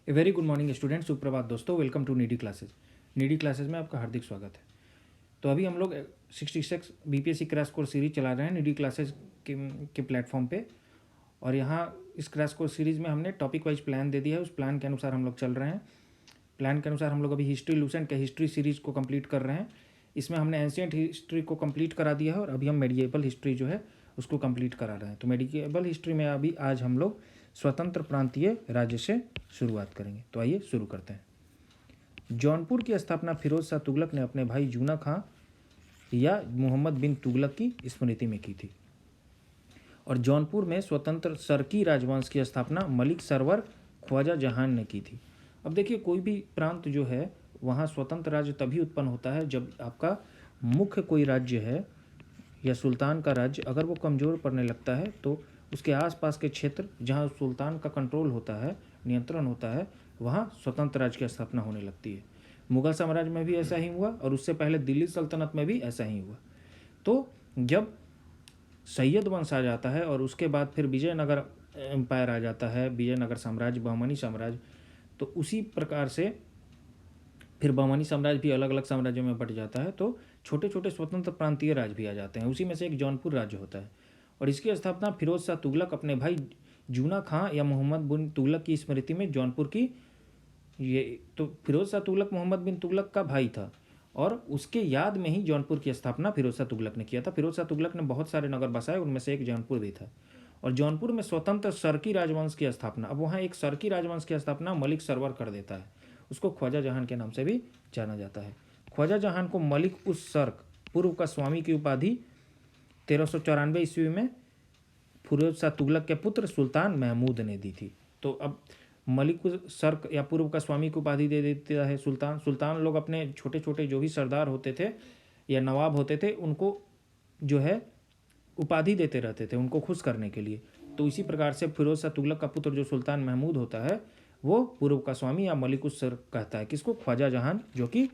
ए very good morning student, सुप्रभात दोस्तों। Welcome to needy classes. Needy classes में आपका हार्दिक स्वागत है। तो अभी हम लोग 66 बीपीएससी क्रैश कोर्स सीरीज चला रहे हैं नीडी क्लासेज के प्लेटफॉर्म पे। और यहाँ इस क्रैश कोर्स सीरीज़ में हमने टॉपिक वाइज प्लान दे दिया है, उस प्लान के अनुसार हम लोग चल रहे हैं। प्लान के अनुसार हम लोग अभी हिस्ट्री लूसेंट के हिस्ट्री सीरीज़ को कंप्लीट कर रहे हैं। इसमें हमने एंशिएंट हिस्ट्री को कंप्लीट करा दिया है और अभी हम मेडिएवल हिस्ट्री जो है उसको कंप्लीट करा रहे हैं। तो मेडिएवल हिस्ट्री में अभी आज हम लोग स्वतंत्र प्रांतीय राज्य से शुरुआत करेंगे। तो आइए शुरू करते हैं। जौनपुर की स्थापना फिरोज शाह तुगलक ने अपने भाई जूना खां या मोहम्मद बिन तुगलक की स्मृति में की थी। और जौनपुर में स्वतंत्र सरकी राजवंश की स्थापना मलिक सरवर ख्वाजा जहान ने की थी। अब देखिए, कोई भी प्रांत जो है वहाँ स्वतंत्र राज्य तभी उत्पन्न होता है जब आपका मुख्य कोई राज्य है या सुल्तान का राज्य अगर वो कमज़ोर पड़ने लगता है तो उसके आसपास के क्षेत्र जहाँ सुल्तान का कंट्रोल होता है, नियंत्रण होता है, वहाँ स्वतंत्र राज्य की स्थापना होने लगती है। मुगल साम्राज्य में भी ऐसा ही हुआ और उससे पहले दिल्ली सल्तनत में भी ऐसा ही हुआ। तो जब सैयद वंश आ जाता है और उसके बाद फिर विजयनगर एम्पायर आ जाता है, विजयनगर साम्राज्य, बहमनी साम्राज्य, तो उसी प्रकार से फिर बहमनी साम्राज्य भी अलग अलग साम्राज्यों में बट जाता है। तो छोटे छोटे स्वतंत्र प्रांतीय राज्य भी आ जाते हैं। उसी में से एक जौनपुर राज्य होता है और इसकी स्थापना फिरोज शाह तुगलक अपने भाई जूना खां या मोहम्मद बिन तुगलक की स्मृति में जौनपुर की तो फिरोज शाह तुगलक मोहम्मद बिन तुगलक का भाई था और उसके याद में ही जौनपुर की स्थापना फिरोज शाह तुगलक ने किया था। फिरोज शाह तुगलक ने बहुत सारे नगर बसाए, उनमें से एक जौनपुर भी था। और जौनपुर में स्वतंत्र सरकी राजवंश की स्थापना, अब वहाँ एक सरकी राजवंश की स्थापना मलिक सरवर कर देता है। उसको ख्वाजा जहान के नाम से भी जाना जाता है। ख्वाजा जहान को मलिक उस सर्क पूर्व का स्वामी की उपाधि 1394 ईस्वी में फिरोज शाह तुगलक के पुत्र सुल्तान महमूद ने दी थी। तो अब मलिक सर्क या पूर्व का स्वामी की उपाधि दे देता है सुल्तान लोग अपने छोटे छोटे जो भी सरदार होते थे या नवाब होते थे उनको जो है उपाधि देते रहते थे उनको खुश करने के लिए। तो इसी प्रकार से फिरोज शाह तुगलक का पुत्र जो सुल्तान महमूद होता है वो पूर्व का स्वामी या मलिक उस सर्क कहता है। किसको? ख्वाजा जहान, जो कि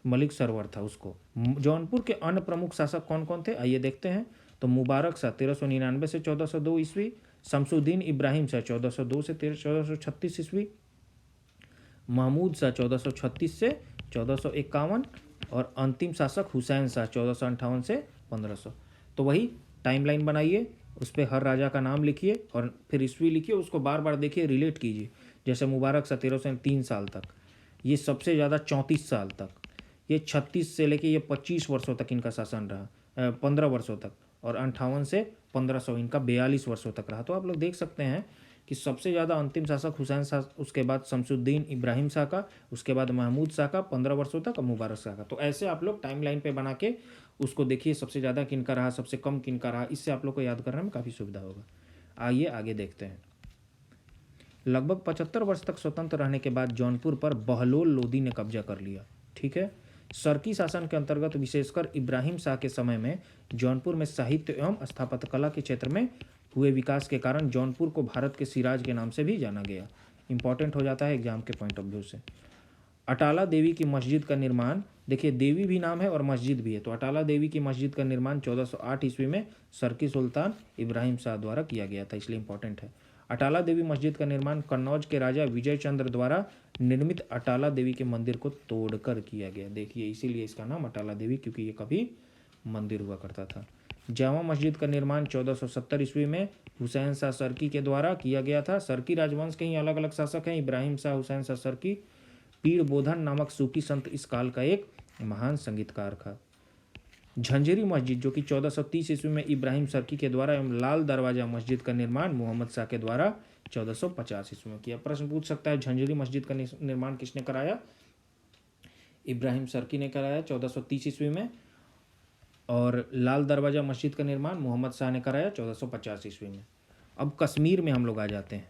मलिक सरवर था उसको। जौनपुर के अन्य प्रमुख शासक कौन कौन थे आइए देखते हैं। तो मुबारक शाह 1399 से 1402 ईस्वी, शमसुद्दीन इब्राहिम शाह 1402 से 1436 ईस्वी, महमूद शाह 1436 से 1451 और अंतिम शासक हुसैन शाह 1458 से 1500। तो वही टाइमलाइन बनाइए, उस पर हर राजा का नाम लिखिए और फिर ईस्वी लिखिए, उसको बार बार देखिए, रिलेट कीजिए। जैसे मुबारक शाह 1303 साल तक, ये सबसे ज़्यादा 34 साल तक, ये 36 से लेके ये 25 वर्षों तक इनका शासन रहा, 15 वर्षों तक, और 58 से 1500 इनका 42 वर्षों तक रहा। तो आप लोग देख सकते हैं कि सबसे ज़्यादा अंतिम शासक हुसैन शाह, उसके बाद शमसुद्दीन इब्राहिम शाह का, उसके बाद महमूद शाह का 15 वर्षों तक और मुबारक शाह का। तो ऐसे आप लोग टाइमलाइन पे बना के उसको देखिए, सबसे ज़्यादा किनका रहा, सबसे कम किनका रहा, इससे आप लोग को याद करने में काफ़ी सुविधा होगा। आइए आगे देखते हैं। लगभग 75 वर्ष तक स्वतंत्र रहने के बाद जौनपुर पर बहलोल लोदी ने कब्जा कर लिया। ठीक है। सरकी शासन के अंतर्गत विशेषकर इब्राहिम शाह के समय में जौनपुर में साहित्य एवं स्थापत्य कला के क्षेत्र में हुए विकास के कारण जौनपुर को भारत के सिराज के नाम से भी जाना गया। इंपॉर्टेंट हो जाता है एग्जाम के पॉइंट ऑफ व्यू से। अटाला देवी की मस्जिद का निर्माण, देखिए देवी भी नाम है और मस्जिद भी है, तो अटाला देवी की मस्जिद का निर्माण 1408 ईस्वी में सरकी सुल्तान इब्राहिम शाह द्वारा किया गया था, इसलिए इंपॉर्टेंट है। अटाला देवी मस्जिद का निर्माण कन्नौज के राजा विजय चंद्र द्वारा निर्मित अटाला देवी के मंदिर को तोड़कर किया गया। देखिए, इसीलिए इसका नाम अटाला देवी, क्योंकि ये कभी मंदिर हुआ करता था। जामा मस्जिद का निर्माण 1470 ईस्वी में हुसैन शाह सरकी के द्वारा किया गया था। सरकी राजवंश के ही अलग अलग शासक हैं, इब्राहिम शाह, हुसैन शाह सरकी। पीर बोधन नामक सूफी संत इस काल का एक महान संगीतकार था। झंझरी मस्जिद, जो कि 1430 ईस्वी में इब्राहिम सरकी के द्वारा, एवं लाल दरवाजा मस्जिद का निर्माण मोहम्मद शाह के द्वारा 1450 ईस्वी में किया। प्रश्न पूछ सकता है झंझरी मस्जिद का निर्माण किसने कराया? इब्राहिम सरकी ने कराया 1430 ईस्वी में, और लाल दरवाजा मस्जिद का निर्माण मोहम्मद शाह ने कराया 1450 ईस्वी में। अब कश्मीर में हम लोग आ जाते हैं।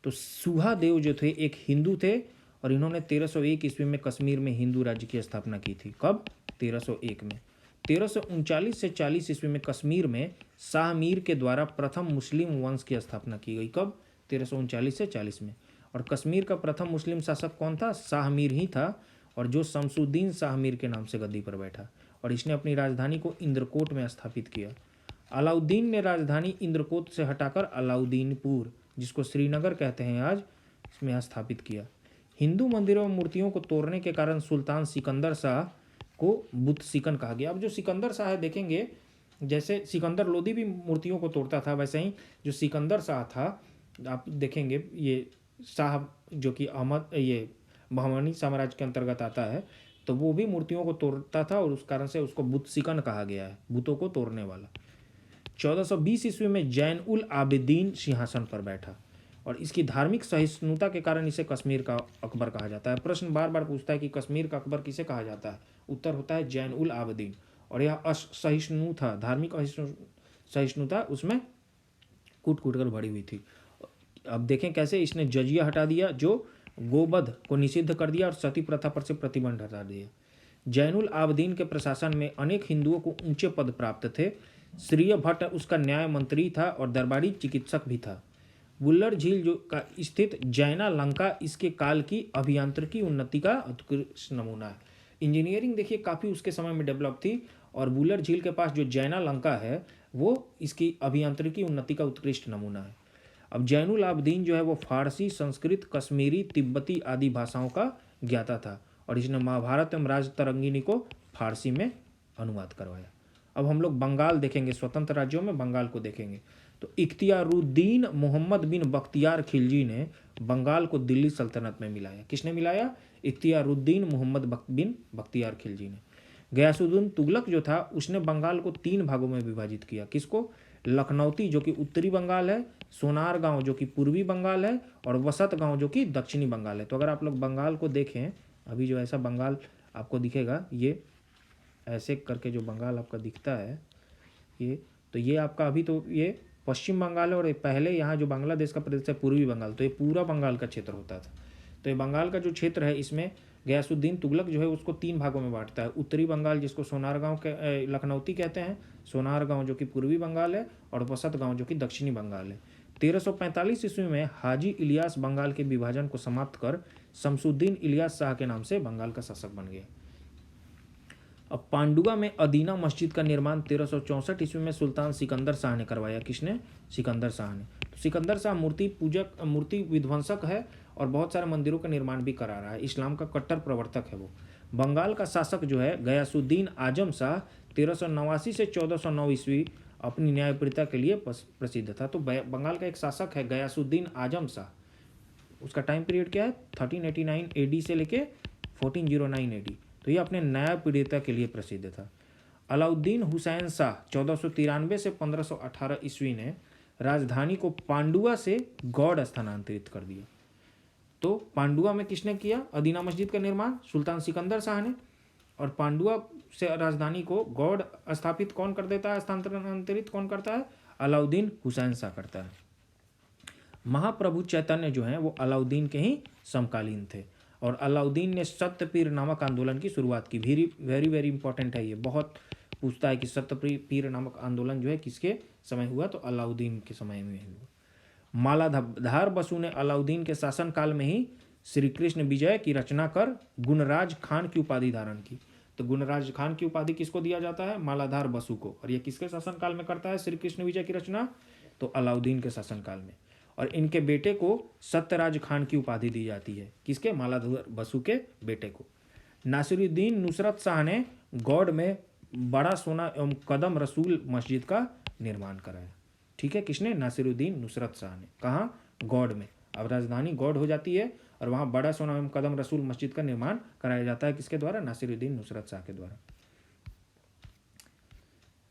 तो सुहादेव जो थे एक हिंदू थे और इन्होंने 1301 ईस्वी में कश्मीर में हिंदू राज्य की स्थापना की थी। कब? 1301 में। 1339 से 40 ईस्वी में कश्मीर में शाह मीर के द्वारा प्रथम मुस्लिम वंश की स्थापना की गई। कब? 1339 से 40 में। और कश्मीर का प्रथम मुस्लिम शासक कौन था? शाह मीर ही था, और जो शमसुद्दीन शाह मीर के नाम से गद्दी पर बैठा, और इसने अपनी राजधानी को इंद्रकोट में स्थापित किया। अलाउद्दीन ने राजधानी इंद्रकोट से हटाकर अलाउद्दीनपुर, जिसको श्रीनगर कहते हैं आज, में स्थापित किया। हिंदू मंदिरों में मूर्तियों को तोड़ने के कारण सुल्तान सिकंदर शाह को बुत सिकन कहा गया। अब जो सिकंदर शाह है देखेंगे, जैसे सिकंदर लोदी भी मूर्तियों को तोड़ता था, वैसे ही जो सिकंदर शाह था आप देखेंगे, ये शाह जो कि अहमद ये बहमानी साम्राज्य के अंतर्गत आता है, तो वो भी मूर्तियों को तोड़ता था और उस कारण से उसको बुत सिकन कहा गया है, बुतों को तोड़ने वाला। 1420 ईस्वी में जैन उल आबिदीन सिंहासन पर बैठा और इसकी धार्मिक सहिष्णुता के कारण इसे कश्मीर का अकबर कहा जाता है। प्रश्न बार बार पूछता है कि कश्मीर का अकबर किसे कहा जाता है, उत्तर होता है जैन उल आबिदीन। और यह असहिष्णु था, धार्मिक सहिष्णुता उसमें कूट कूट कर भरी हुई थी। अब देखें कैसे इसने जजिया हटा दिया, जो गोवध को निषिद्ध कर दिया और सती प्रथा पर से प्रतिबंध हटा दिया। जैनुल आबदीन के प्रशासन में अनेक हिंदुओं को ऊंचे पद प्राप्त थे। श्रीय भट्ट उसका न्याय मंत्री था और दरबारी चिकित्सक भी था। बुल्लर झील जो का स्थित जैना लंका इसके काल की अभियांत्रिकी उन्नति का उत्कृष्ट नमूना है। इंजीनियरिंग देखिए काफ़ी उसके समय में डेवलप थी, और बुल्लर झील के पास जो जैना लंका है वो इसकी अभियांत्रिकी उन्नति का उत्कृष्ट नमूना है। अब जैनुल आबदीन जो है वो फारसी, संस्कृत, कश्मीरी, तिब्बती आदि भाषाओं का ज्ञाता था और इसने महाभारत एवं राजतरंगिणी को फारसी में अनुवाद करवाया। अब हम लोग बंगाल देखेंगे, स्वतंत्र राज्यों में बंगाल को देखेंगे। तो इख्तियारुद्दीन मोहम्मद बिन बख्तियार खिलजी ने बंगाल को दिल्ली सल्तनत में मिलाया। किसने मिलाया? इख्तियारुद्दीन मोहम्मद बिन बख्तियार खिलजी ने। गयासुद्दीन तुगलक जो था उसने बंगाल को 3 भागों में विभाजित किया। किसको? लखनौती जो कि उत्तरी बंगाल है, सोनार गांव जो कि पूर्वी बंगाल है, और वसत गांव जो कि दक्षिणी बंगाल है। तो अगर आप लोग बंगाल को देखें, अभी जो ऐसा बंगाल आपको दिखेगा, ये ऐसे करके जो बंगाल आपका दिखता है ये, तो ये आपका अभी तो ये पश्चिम बंगाल है, और पहले यहाँ जो बांग्लादेश का प्रदेश है पूर्वी बंगाल, तो ये पूरा बंगाल का क्षेत्र होता था। तो ये बंगाल का जो क्षेत्र है इसमें गयासुद्दीन तुगलक जो है उसको 3 भागों में बांटता है। उत्तरी बंगाल जिसको सोनारगांव के लखनौती कहते हैं, सोनारगांव जो कि पूर्वी बंगाल है, और वसत गांव जो कि दक्षिणी बंगाल है। 1345 ईस्वी में हाजी इलियास बंगाल के विभाजन को समाप्त कर शमसुद्दीन इलियास शाह के नाम से बंगाल का शासक बन गया। अब पांडुआ में अदीना मस्जिद का निर्माण 1364 ईस्वी में सुल्तान सिकंदर शाह ने करवाया। किसने? सिकंदर शाह ने। तो सिकंदर शाह मूर्ति पूजक, मूर्ति विध्वंसक है और बहुत सारे मंदिरों का निर्माण भी करा रहा है। इस्लाम का कट्टर प्रवर्तक है वो। बंगाल का शासक जो है गयासुद्दीन आजम शाह 1389 से 1409 ईस्वी अपनी न्यायप्रियता के लिए प्रसिद्ध था। तो बंगाल का एक शासक है गयासुद्दीन आजम शाह। उसका टाइम पीरियड क्या है? 1389 AD से लेके 1409 AD। तो ये अपने न्यायप्रियता के लिए प्रसिद्ध था। अलाउद्दीन हुसैन शाह 1493 से 1518 ईस्वी ने राजधानी को पांडुआ से गौड़ स्थानांतरित कर दिया। तो पांडुआ में किसने किया अदीना मस्जिद का निर्माण? सुल्तान सिकंदर शाह ने। और पांडुआ से राजधानी को गौड़ स्थापित कौन कर देता है, स्थानांतरित कौन करता है? अलाउद्दीन हुसैन शाह करता है। महाप्रभु चैतन्य जो हैं वो अलाउद्दीन के ही समकालीन थे, और अलाउद्दीन ने सत्यपीर नामक आंदोलन की शुरुआत की। वेरी वेरी इंपॉर्टेंट है ये, बहुत पूछता है कि सत्यपीर नामक आंदोलन जो है किसके समय हुआ? तो अलाउद्दीन के समय में हुआ। मालाधार बसु ने अलाउद्दीन के शासनकाल में ही श्री कृष्ण विजय की रचना कर गुणराज खान की उपाधि धारण की। तो गुणराज खान की उपाधि किसको दिया जाता है? मालाधार बसु को। और ये किसके शासनकाल में करता है श्री कृष्ण विजय की रचना? तो अलाउद्दीन के शासनकाल में। और इनके बेटे को सत्यराज खान की उपाधि दी जाती है। किसके? मालाधार बसु के बेटे को। नासिरुद्दीन नुसरत शाह ने गौड़ में बड़ा सोना एवं कदम रसूल मस्जिद का निर्माण कराया। ठीक है, किसने? नासिरुद्दीन नुसरत शाह ने। कहाँ? गौड़ में। अब राजधानी गौड़ हो जाती है और वहाँ बड़ा सोना एवं कदम रसूल मस्जिद का निर्माण कराया जाता है। किसके द्वारा? नासिरुद्दीन नुसरत शाह के द्वारा।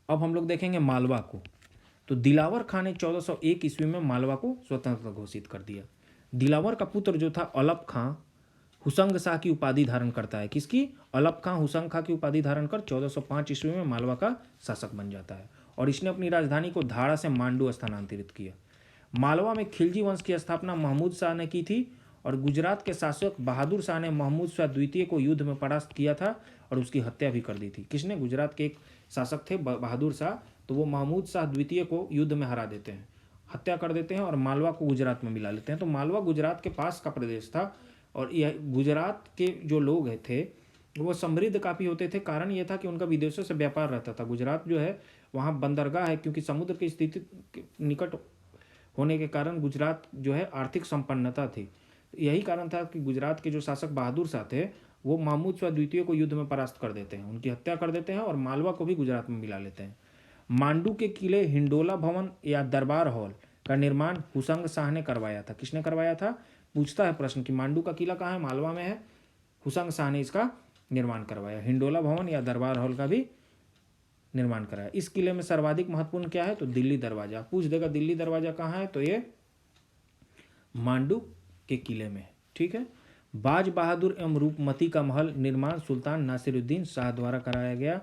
अब हम लोग देखेंगे मालवा को। तो दिलावर खान ने 1401 ईस्वी में मालवा को स्वतंत्र घोषित कर दिया। दिलावर का पुत्र जो था अलप खां हुसंग शाह की उपाधि धारण करता है। किसकी? अलप खां हुसंग खां की उपाधि धारण कर 1405 ईस्वी में मालवा का शासक बन जाता है, और इसने अपनी राजधानी को धारा से मांडू स्थानांतरित किया। मालवा में खिलजी वंश की स्थापना महमूद शाह ने की थी, और गुजरात के शासक बहादुर शाह ने महमूद शाह द्वितीय को युद्ध में परास्त किया था और उसकी हत्या भी कर दी थी। किसने? गुजरात के एक शासक थे बहादुर शाह, तो वो महमूद शाह द्वितीय को युद्ध में हरा देते हैं, हत्या कर देते हैं और मालवा को गुजरात में मिला लेते हैं। तो मालवा गुजरात के पास का प्रदेश था, और यह गुजरात के जो लोग थे वो समृद्ध काफ़ी होते थे। कारण ये था कि उनका विदेशों से व्यापार रहता था। गुजरात जो है वहाँ बंदरगाह है, क्योंकि समुद्र की स्थिति निकट होने के कारण गुजरात जो है आर्थिक संपन्नता थी। यही कारण था कि गुजरात के जो शासक बहादुर शाह थे वो महमूद शाह द्वितीय को युद्ध में परास्त कर देते हैं, उनकी हत्या कर देते हैं और मालवा को भी गुजरात में मिला लेते हैं। मांडू के किले हिंडोला भवन या दरबार हॉल का निर्माण हुसंग शाह ने करवाया था। किसने करवाया था? पूछता है प्रश्न कि मांडू का किला कहाँ है, मालवा में है, हुसंग शाह ने इसका निर्माण करवाया। हिंडोला भवन या दरबार हॉल का भी निर्माण कराया। इस किले में सर्वाधिक महत्वपूर्ण क्या है? तो दिल्ली दरवाजा। पूछ देगा दिल्ली दरवाजा कहाँ है, तो ये मांडू के किले में है। ठीक है। बाज बहादुर एवं रूपमती का महल निर्माण सुल्तान नासिरुद्दीन शाह द्वारा कराया गया।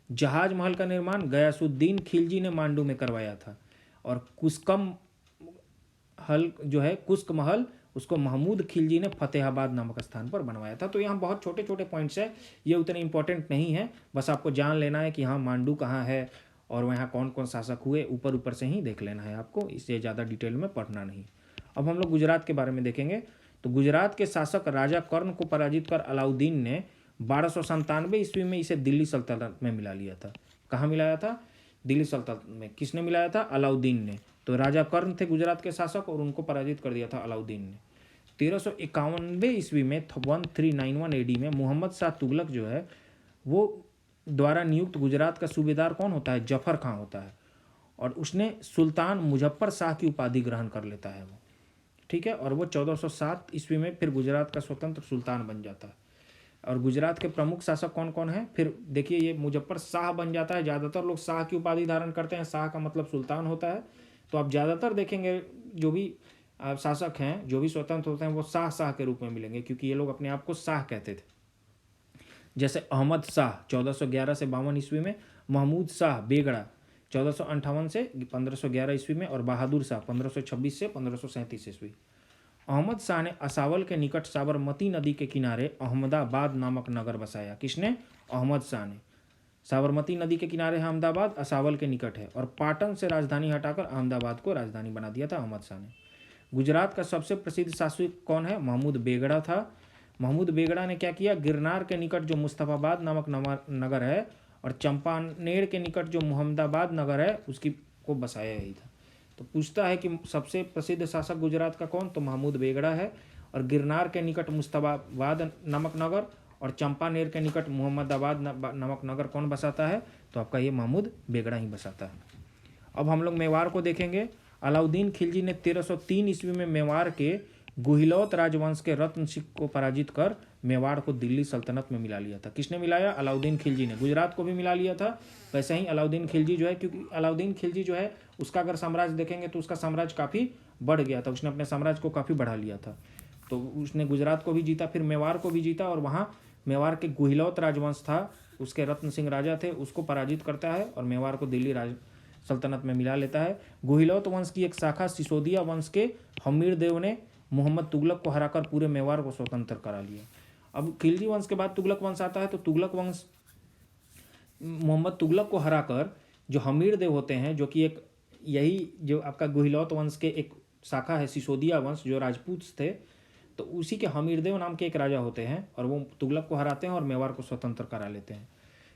जहाज महल का निर्माण गयासुद्दीन खिलजी ने मांडू में करवाया था। और कुस्कम हल जो है कुस्क महल, उसको महमूद खिलजी ने फतेहाबाद नामक स्थान पर बनवाया था। तो यहाँ बहुत छोटे छोटे पॉइंट्स है, ये उतने इंपॉर्टेंट नहीं है, बस आपको जान लेना है कि हाँ मांडू कहाँ है और वहाँ कौन कौन शासक हुए, ऊपर ऊपर से ही देख लेना है आपको, इससे ज़्यादा डिटेल में पढ़ना नहीं। अब हम लोग गुजरात के बारे में देखेंगे। तो गुजरात के शासक राजा कर्ण को पराजित कर अलाउद्दीन ने 1297 ईस्वी में इसे दिल्ली सल्तनत में मिला लिया था। कहाँ मिलाया था? दिल्ली सल्तनत में। किसने मिलाया था? अलाउद्दीन ने। तो राजा कर्ण थे गुजरात के शासक और उनको पराजित कर दिया था अलाउद्दीन ने। 1391 ईस्वी में 1391 एडी में मोहम्मद शाह तुगलक जो है वो द्वारा नियुक्त गुजरात का सूबेदार कौन होता है? जफर खां होता है। और उसने सुल्तान मुजफ्फर शाह की उपाधि ग्रहण कर लेता है वो। ठीक है। और वो 1407 ईस्वी में फिर गुजरात का स्वतंत्र सुल्तान बन जाता है। और गुजरात के प्रमुख शासक कौन कौन है? फिर देखिए ये मुजफ्फर शाह बन जाता है। ज़्यादातर लोग शाह की उपाधि धारण करते हैं, शाह का मतलब सुल्तान होता है। तो आप ज़्यादातर देखेंगे जो भी शासक हैं, जो भी स्वतंत्र होते हैं, वो शाह के रूप में मिलेंगे, क्योंकि ये लोग अपने आप को शाह कहते थे। जैसे अहमद शाह 1411 से 52 ईस्वी में, महमूद शाह बेगड़ा 1458 से 1511 ईस्वी में, और बहादुर शाह 1526 से 1537 ईस्वी। अहमद शाह ने असावल के निकट साबरमती नदी के किनारे अहमदाबाद नामक नगर बसाया। किसने? अहमद शाह ने। साबरमती नदी के किनारे अहमदाबाद असावल के निकट है, और पाटन से राजधानी हटाकर अहमदाबाद को राजधानी बना दिया था अहमद शाह ने। गुजरात का सबसे प्रसिद्ध शासक कौन है? महमूद बेगड़ा था। महमूद बेगड़ा ने क्या किया? गिरनार के निकट जो मुस्तफाबाद नामक नगर है और चंपानेर के निकट जो मुहम्मदाबाद नगर है उसकी को बसाया ही था। तो पूछता है कि सबसे प्रसिद्ध शासक गुजरात का कौन? तो महमूद बेगड़ा है। और गिरनार के निकट मुस्तफाबाद नामक नगर और चंपानेर के निकट मुहम्मदाबाद नामक नगर कौन बसाता है? तो आपका ये महमूद बेगड़ा ही बसाता है। अब हम लोग मेवाड़ को देखेंगे। अलाउद्दीन खिलजी ने 1303 ईस्वी में मेवाड़ के गुहिलौत राजवंश के रत्न सिंह को पराजित कर मेवाड़ को दिल्ली सल्तनत में मिला लिया था। किसने मिलाया? अलाउद्दीन खिलजी ने। गुजरात को भी मिला लिया था। वैसे ही अलाउद्दीन खिलजी जो है, क्योंकि अलाउद्दीन खिलजी जो है उसका अगर साम्राज्य देखेंगे तो उसका साम्राज्य काफ़ी बढ़ गया था, उसने अपने साम्राज्य को काफ़ी बढ़ा लिया था। तो उसने गुजरात को भी जीता, फिर मेवाड़ को भी जीता, और वहाँ मेवाड़ के गुहिलौत राजवंश था, उसके रत्न सिंह राजा थे, उसको पराजित करता है और मेवाड़ को दिल्ली सल्तनत में मिला लेता है। गुहिलौत वंश की एक शाखा सिसोदिया वंश के हमीर देव ने मोहम्मद तुगलक को हराकर पूरे मेवाड़ को स्वतंत्र करा लिया। अब खिलजी वंश के बाद तुगलक वंश आता है। तो तुगलक वंश मोहम्मद तुगलक को हराकर जो हमीर देव होते हैं, जो कि एक यही जो आपका गुहिलौत वंश के एक शाखा है सिसोदिया वंश, जो राजपूत थे, तो उसी के हमीर देव नाम के एक राजा होते हैं और वो तुगलक को हराते हैं और मेवाड़ को स्वतंत्र करा लेते हैं।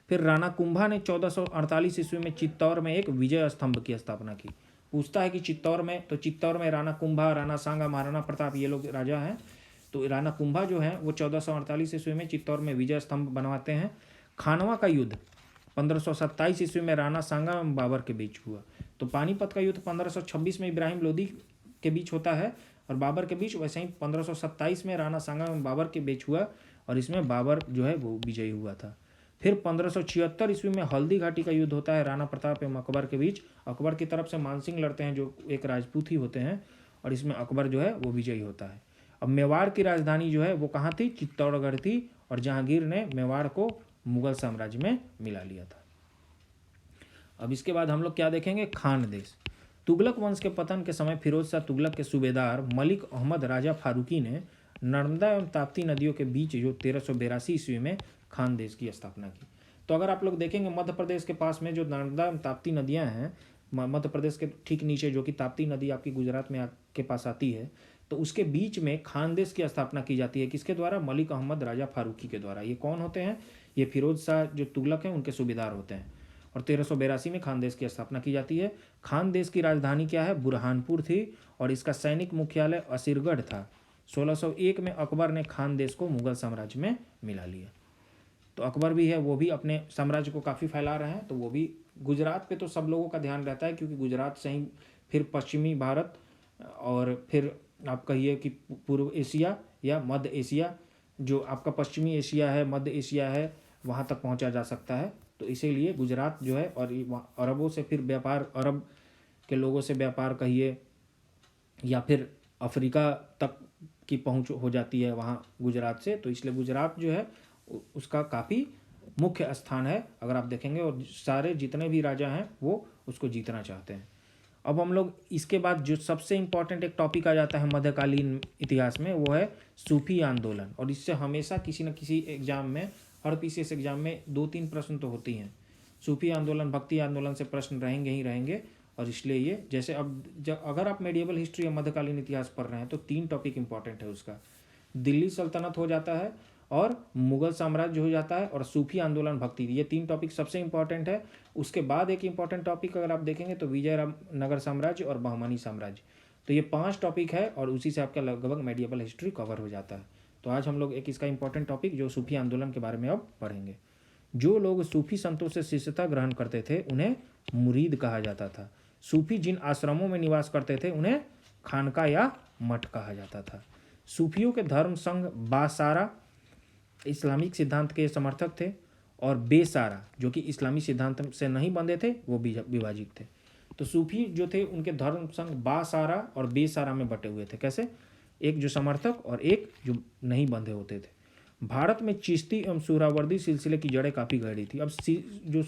फिर राणा कुंभा ने 1448 ईस्वी में चित्तौड़ में एक विजय स्तंभ की स्थापना की। पूछता है कि चित्तौड़ में, तो चित्तौड़ में राणा कुंभा, राणा सांगा, महाराणा प्रताप ये लोग राजा हैं। तो राणा कुंभा जो है वो 1448 ईस्वी में चित्तौड़ में विजय स्तंभ बनवाते हैं। खानवा का युद्ध 1527 ईस्वी में राणा सांगा एवं बाबर के बीच हुआ। तो पानीपत का युद्ध 1526 में इब्राहिम लोदी के बीच होता है और बाबर के बीच। वैसे ही 1527 में राणा सांगा एवं बाबर के बीच हुआ और इसमें बाबर जो है वो विजयी हुआ था। फिर 1576 ईस्वी में हल्दी घाटी का युद्ध होता है राणा प्रताप एवं अकबर के बीच। अकबर की तरफ से मानसिंह लड़ते हैं जो एक राजपूत ही होते हैं और इसमें अकबर जो है वो विजयी होता है। अब मेवाड़ की राजधानी जो है वो कहाँ थी? चित्तौड़गढ़ थी और जहांगीर ने मेवाड़ को मुगल साम्राज्य में मिला लिया था। अब इसके बाद हम लोग क्या देखेंगे? खानदेश। तुगलक वंश के पतन के समय फिरोज शाह तुगलक के सूबेदार मलिक अहमद राजा फारूकी ने नर्मदा एवं ताप्ती नदियों के बीच जो 1382 ईस्वी में खानदेश की स्थापना की। तो अगर आप लोग देखेंगे मध्य प्रदेश के पास में जो नर्मदा एवं ताप्ती नदियाँ हैं, मध्य प्रदेश के ठीक नीचे जो कि ताप्ती नदी आपकी गुजरात में के पास आती है, तो उसके बीच में खानदेश की स्थापना की जाती है। किसके द्वारा? मलिक अहमद राजा फारूकी के द्वारा। ये कौन होते हैं? ये फिरोज शाह जो तुगलक हैं उनके सूबेदार होते हैं। और 1382 में खानदेश की स्थापना की जाती है। खानदेश की राजधानी क्या है? बुरहानपुर थी और इसका सैनिक मुख्यालय असीरगढ़ था। 1601 में अकबर ने खानदेश को मुगल साम्राज्य में मिला लिया। तो अकबर भी है, वो भी अपने साम्राज्य को काफ़ी फैला रहे हैं। तो वो भी गुजरात पे तो सब लोगों का ध्यान रहता है, क्योंकि गुजरात से ही फिर पश्चिमी भारत और फिर आप कहिए कि पूर्व एशिया या मध्य एशिया, जो आपका पश्चिमी एशिया है, मध्य एशिया है, वहाँ तक पहुँचा जा सकता है। तो इसीलिए गुजरात जो है, और अरबों से फिर व्यापार, अरब के लोगों से व्यापार कहिए, या फिर अफ्रीका तक की पहुँच हो जाती है वहाँ गुजरात से। तो इसलिए गुजरात जो है उसका काफ़ी मुख्य स्थान है अगर आप देखेंगे, और सारे जितने भी राजा हैं वो उसको जीतना चाहते हैं। अब हम लोग इसके बाद जो सबसे इम्पॉर्टेंट एक टॉपिक आ जाता है मध्यकालीन इतिहास में, वो है सूफी आंदोलन। और इससे हमेशा किसी न किसी एग्जाम में, हर पीसीएस एग्जाम में 2-3 प्रश्न तो होती हैं। सूफी आंदोलन, भक्ति आंदोलन से प्रश्न रहेंगे ही रहेंगे। और इसलिए ये, जैसे अब जब अगर आप मेडिएवल हिस्ट्री या मध्यकालीन इतिहास पढ़ रहे हैं तो 3 टॉपिक इंपॉर्टेंट है उसका। दिल्ली सल्तनत हो जाता है, और मुगल साम्राज्य हो जाता है, और सूफी आंदोलन, भक्ति, ये 3 टॉपिक सबसे इंपॉर्टेंट है। उसके बाद एक इंपॉर्टेंट टॉपिक अगर आप देखेंगे तो विजयनगर साम्राज्य और बहमनी साम्राज्य। तो ये 5 टॉपिक है, और उसी से आपका लगभग मेडिएवल हिस्ट्री कवर हो जाता है। तो आज हम लोग एक इसका इंपॉर्टेंट टॉपिक जो सूफी आंदोलन के बारे में अब पढ़ेंगे। जो लोग सूफी संतों से शिष्यता ग्रहण करते थे उन्हें मुरीद कहा जाता था। सूफी जिन आश्रमों में निवास करते थे उन्हें खानका या मठ कहा जाता था। सूफियों के धर्म संघ बासारा इस्लामिक सिद्धांत के समर्थक थे, और बेसारा जो कि इस्लामी सिद्धांत से नहीं बंधे थे वो विभाजित थे। तो सूफी जो थे उनके धर्म संघ बासारा और बेसारा में बटे हुए थे। कैसे? एक जो समर्थक और एक जो नहीं बंधे होते थे। भारत में चिश्ती एवं सुहरावर्दी सिलसिले की जड़ें काफ़ी गहरी थी। अब जो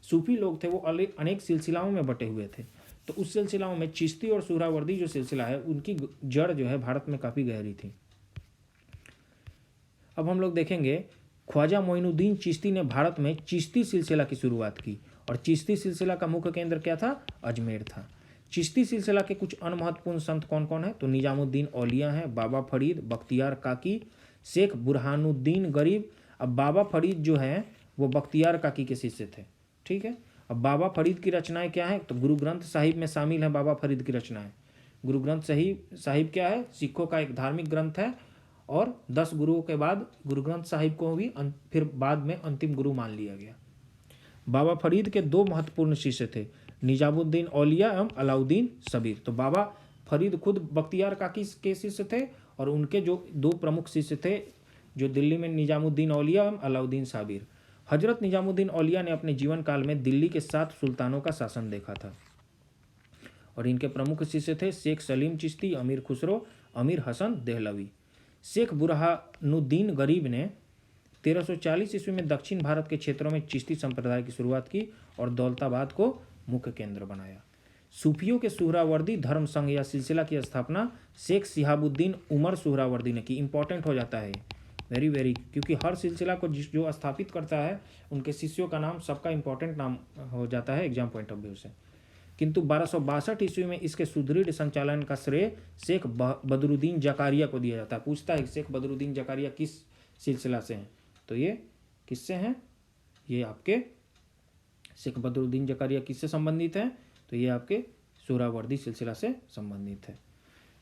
सूफी लोग थे वो अनेक सिलसिलाओं में बटे हुए थे। तो उस सिलसिलाओं में चिश्ती और सुहरावर्दी जो सिलसिला है उनकी जड़ जो है भारत में काफ़ी गहरी थी। अब हम लोग देखेंगे, ख्वाजा मोइनुद्दीन चिश्ती ने भारत में चिश्ती सिलसिला की शुरुआत की, और चिश्ती सिलसिला का मुख्य केंद्र क्या था? अजमेर था। चिश्ती सिलसिला के कुछ अन्य महत्वपूर्ण संत कौन कौन है? तो निजामुद्दीन औलिया हैं, बाबा फरीद, बख्तियार काकी, शेख बुरहानुद्दीन गरीब। अब बाबा फरीद जो हैं वो बख्तियार काकी के शिष्य थे। ठीक है। अब बाबा फरीद की रचनाएं क्या हैं? तो गुरु ग्रंथ साहिब में शामिल है बाबा फरीद की रचनाएं। गुरु ग्रंथ साहिब क्या है? सिखों का एक धार्मिक ग्रंथ है, और 10 गुरुओं के बाद गुरु ग्रंथ साहिब को भी फिर बाद में अंतिम गुरु मान लिया गया। बाबा फरीद के 2 महत्वपूर्ण शिष्य थे, निजामुद्दीन औलिया एवं अलाउद्दीन सबीर। तो बाबा फरीद खुद बख्तियार काकी के शिष्य थे, और उनके जो 2 प्रमुख शिष्य थे जो दिल्ली में निजामुद्दीन औलिया एवं अलाउद्दीन साबिर। हजरत निजामुद्दीन औलिया ने अपने जीवन काल में दिल्ली के 7 सुल्तानों का शासन देखा था, और इनके प्रमुख शिष्य थे शेख सलीम चिश्ती, अमीर खुसरो, अमीर हसन देहलवी। शेख बुरहानुद्दीन गरीब ने 1340 ईस्वी में दक्षिण भारत के क्षेत्रों में चिश्ती संप्रदाय की शुरुआत की, और दौलताबाद को मुख्य केंद्र बनाया। सूफियों के सुहरावर्दी धर्म संघ या सिलसिला की स्थापना शेख सिहाबुद्दीन उमर सुहरावर्दी ने की। इंपॉर्टेंट हो जाता है वेरी वेरी, क्योंकि हर सिलसिला को जो स्थापित करता है उनके शिष्यों का नाम सबका इंपॉर्टेंट नाम हो जाता है एग्जाम पॉइंट ऑफ व्यू से। किंतु 1262 ईस्वी में इसके सुदृढ़ संचालन का श्रेय शेख बदरुद्दीन जकारिया को दिया जाता है। पूछता है शेख बदरुद्दीन जकारिया किस सिलसिला से हैं? तो ये किससे हैं? ये आपके शेख बदरुद्दीन जकारिया किससे संबंधित है? तो ये आपके सुहरावर्दी सिलसिला से संबंधित है।